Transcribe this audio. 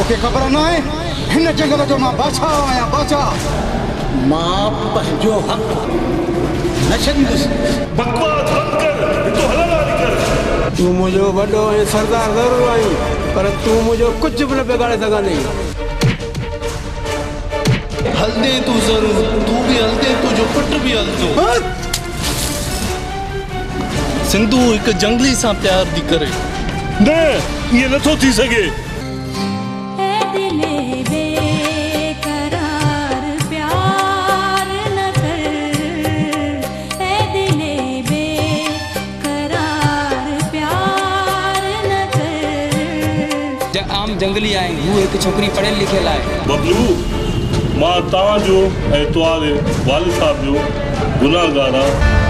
तोखे ख़बर न आहे हिन जंगल जो मां बादशाह आहियां, बादशाह। मां पंहिंजो हक़ न छॾींदुसि। बकवास बंद कर, तो हलाल कर। तू मुझो वॾो ऐं सरदार ज़रूरु आहीं, पर तू मुझो कुझु बि न बिगाड़े सघंदी। हलदे तू ज़रूर, तू भी हलदे, तुझो पुट भी हलदो। सिंधु एक जंगली सां प्यार दी करे। न, ये नथो थी सके। आम जंगली आए वो एक छोकरी पढ़े लिखे लाए। बबलू, मां तव्हांजो ऐं तुंहिंजे वालिद साहब जो गुनाहगार आहे।